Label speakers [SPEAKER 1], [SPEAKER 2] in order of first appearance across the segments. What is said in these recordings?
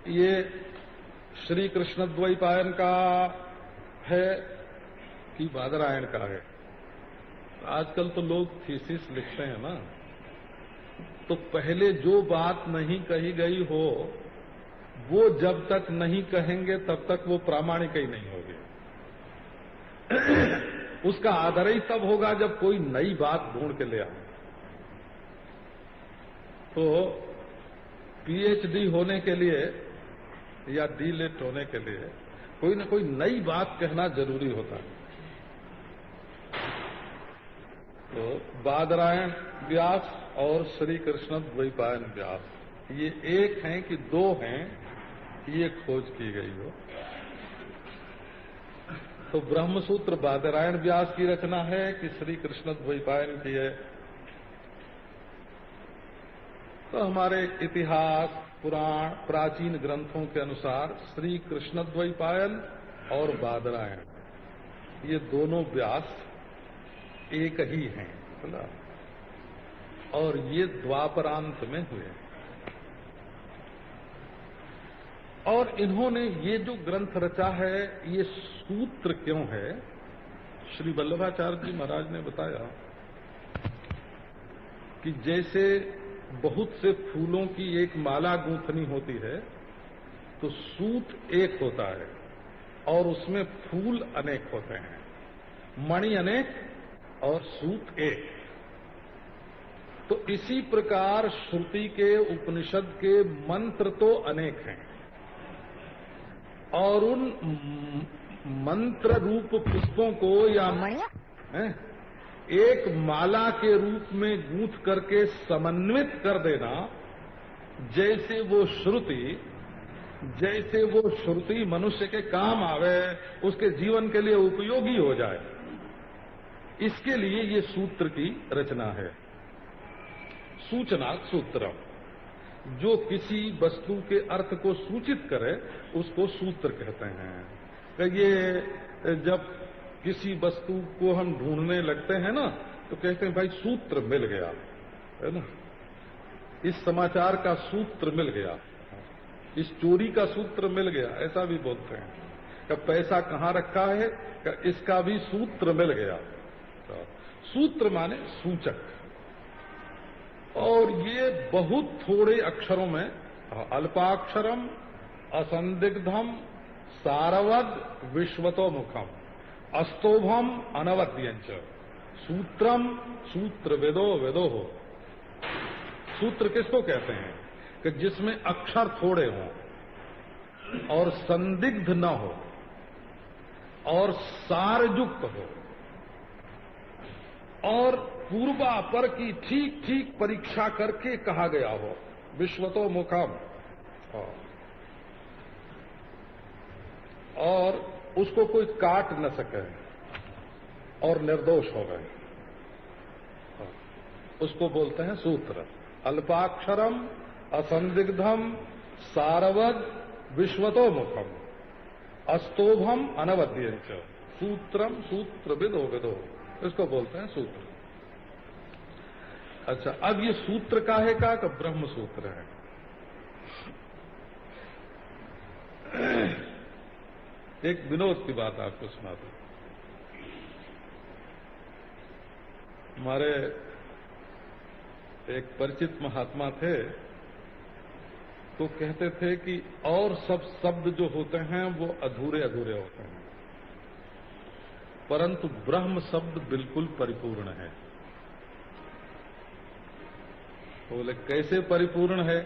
[SPEAKER 1] ये श्री कृष्ण द्वैपायन का है कि बादरायण का है? आजकल तो लोग थीसिस लिखते हैं ना, तो पहले जो बात नहीं कही गई हो वो जब तक नहीं कहेंगे तब तक वो प्रामाणिक ही नहीं होगी। उसका आदर ही तब होगा जब कोई नई बात ढूंढ के ले आए। तो पीएचडी होने के लिए या डीलिट होने के लिए कोई न कोई नई बात कहना जरूरी होता है। तो बादरायण व्यास और श्री कृष्ण द्वैपायन व्यास ये एक हैं कि दो हैं, ये खोज की गई हो। तो ब्रह्मसूत्र बादरायण व्यास की रचना है कि श्री कृष्ण द्वैपायन की है? तो हमारे इतिहास, पुराण, प्राचीन ग्रंथों के अनुसार श्री कृष्ण द्वैपायन और बादरायण ये दोनों व्यास एक ही हैं, बोला, और ये द्वापरांत में हुए। और इन्होंने ये जो ग्रंथ रचा है, ये सूत्र क्यों है? श्री वल्लभाचार्य जी महाराज ने बताया कि जैसे बहुत से फूलों की एक माला गूंथनी होती है, तो सूत एक होता है और उसमें फूल अनेक होते हैं, मणि अनेक और सूत एक। तो इसी प्रकार श्रुति के, उपनिषद के मंत्र तो अनेक हैं और उन मंत्र रूप पुष्पों को या एक माला के रूप में गूंथ करके समन्वित कर देना, जैसे वो श्रुति मनुष्य के काम आवे, उसके जीवन के लिए उपयोगी हो जाए, इसके लिए ये सूत्र की रचना है। सूचना सूत्र, जो किसी वस्तु के अर्थ को सूचित करे उसको सूत्र कहते हैं। ये जब किसी वस्तु को हम ढूंढने लगते हैं ना, तो कहते हैं भाई सूत्र मिल गया, है ना, इस समाचार का सूत्र मिल गया, इस चोरी का सूत्र मिल गया, ऐसा भी बोलते हैं। कि पैसा कहाँ रखा है, कि इसका भी सूत्र मिल गया। तो सूत्र माने सूचक, और ये बहुत थोड़े अक्षरों में, अल्पाक्षरम असंदिग्धम सारवद विश्वतोमुखम अस्तोभम अनवद्यंच सूत्रम सूत्र वेदो वेदो हो। सूत्र किसको कहते हैं? कि जिसमें अक्षर थोड़े हों और संदिग्ध न हो और सारयुक्त हो और पूर्वापर की ठीक ठीक परीक्षा करके कहा गया हो। विश्वतो मुखम, और उसको कोई काट न सके और निर्दोष हो गए, उसको बोलते हैं सूत्र। अल्पाक्षरम असंदिग्धम सारवद विश्वतो मुखम अस्तोभम अनवद्यंच सूत्रम सूत्रविदो विदो, इसको बोलते हैं सूत्र। अच्छा, अब ये सूत्र काहे का? ब्रह्म सूत्र है। एक विनोद की बात आपको सुना दूं। हमारे एक परिचित महात्मा थे, तो कहते थे कि और सब शब्द जो होते हैं वो अधूरे अधूरे होते हैं, परंतु ब्रह्म शब्द बिल्कुल परिपूर्ण है। बोले कैसे परिपूर्ण है?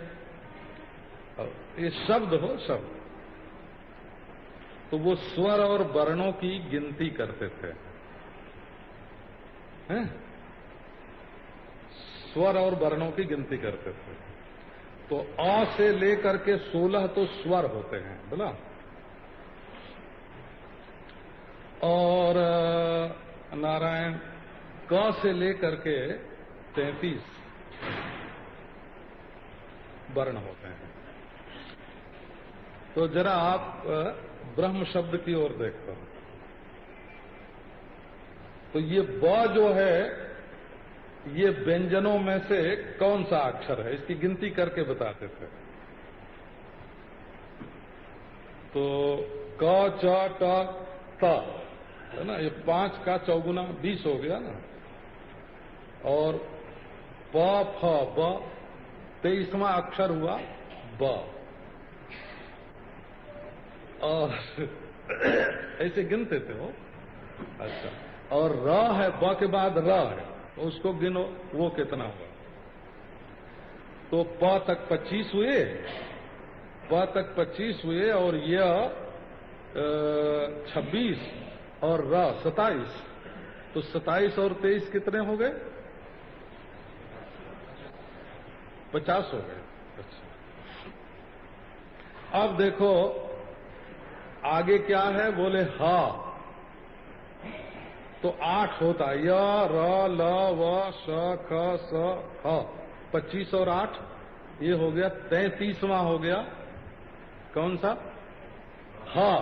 [SPEAKER 1] ये शब्द हो शब्द, तो वो स्वर और वर्णों की गिनती करते थे, हैं? स्वर और वर्णों की गिनती करते थे। तो अ से लेकर के 16 तो स्वर होते हैं, बोला, और नारायण क से लेकर के 33 वर्ण होते हैं। तो जरा आप ब्रह्म शब्द की ओर देखते हो, तो ये ब जो है, ये व्यंजनों में से कौन सा अक्षर है? इसकी गिनती करके बताते थे। तो क च ट त है ना, ये 5 का 4 × 20 हो गया ना। और प फ ब 23वां अक्षर हुआ ब। और ऐसे गिनते थे वो। अच्छा, और र है, ब के बाद र है, तो उसको गिनो, वो कितना हुआ। तो प तक 25 हुए, प तक 25 हुए, और यह 26 और र 27। तो 27 और 23 कितने हो गए? 50 हो गए। अच्छा, अब देखो आगे क्या है, बोले हा, तो 8 होता है, य र ल व श ख स ह। 25 और 8 ये हो गया 33वां हो गया। कौन सा? हा।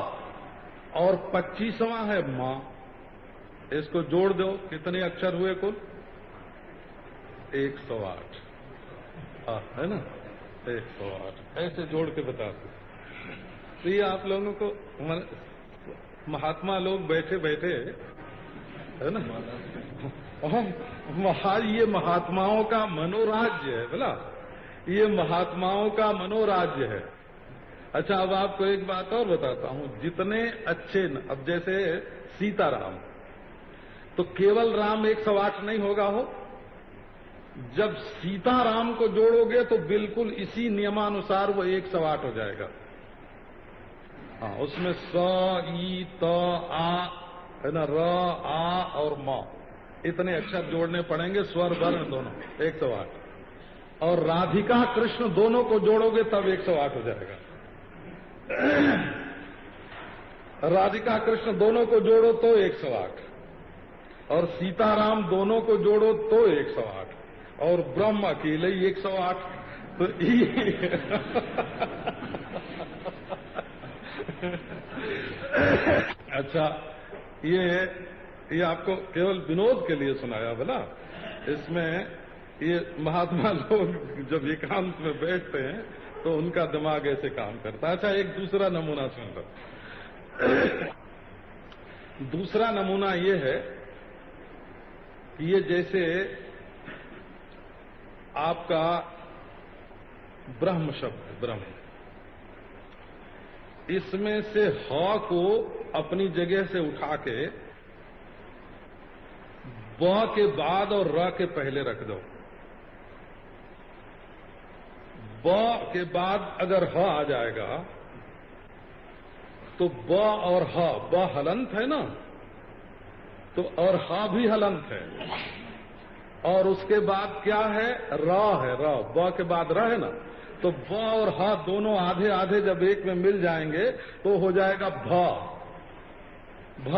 [SPEAKER 1] और 25वां है मां। इसको जोड़ दो, कितने अक्षर हुए कुल? 108। हाँ, है ना, 108। ऐसे जोड़ के बताते। तो ये आप लोगों को महात्मा लोग बैठे बैठे, है ना, ये महात्माओं का मनोराज्य है बोला, ये महात्माओं का मनोराज्य है। अच्छा, अब आपको एक बात और बताता हूं, जितने अच्छे, अब जैसे सीताराम, तो केवल राम 108 नहीं होगा हो। जब सीताराम को जोड़ोगे तो बिल्कुल इसी नियमानुसार वो 108 हो जाएगा। हाँ, उसमें स, ई, त, आ, है ना, र, आ और म, इतने अक्षर जोड़ने पड़ेंगे, स्वर वर्ण दोनों, 108। और राधिका कृष्ण दोनों को जोड़ोगे तब 108 हो जाएगा। राधिका कृष्ण दोनों को जोड़ो तो 108, और सीताराम दोनों को जोड़ो तो 108, और ब्रह्म अकेले ही 108। तो अच्छा, ये आपको केवल विनोद के लिए सुनाया बोला। इसमें ये महात्मा लोग जब एकांत में बैठते हैं तो उनका दिमाग ऐसे काम करता है। अच्छा, एक दूसरा नमूना सुन लो। दूसरा नमूना ये है कि ये जैसे आपका ब्रह्म शब्द, ब्रह्म, इसमें से ह को अपनी जगह से उठा के ब के बाद और र के पहले रख दो। ब के बाद अगर ह आ जाएगा तो ब और ह, ब हलंत है ना, तो और ह भी हलंत है, और उसके बाद क्या है? र है, र, ब के बाद र है ना, तो ब और ह दोनों आधे आधे जब एक में मिल जाएंगे तो हो जाएगा भ, भ,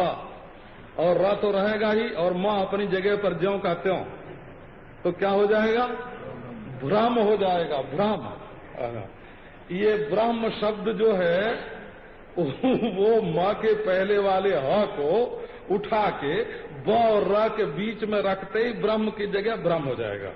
[SPEAKER 1] और र तो रहेगा ही, और म अपनी जगह पर ज्यों का त्यों, तो क्या हो जाएगा? भ्रम हो जाएगा, भ्रम। ये ब्रह्म शब्द जो है वो म के पहले वाले ह को उठा के ब और र के बीच में रखते ही ब्रह्म की जगह ब्रह्म हो जाएगा।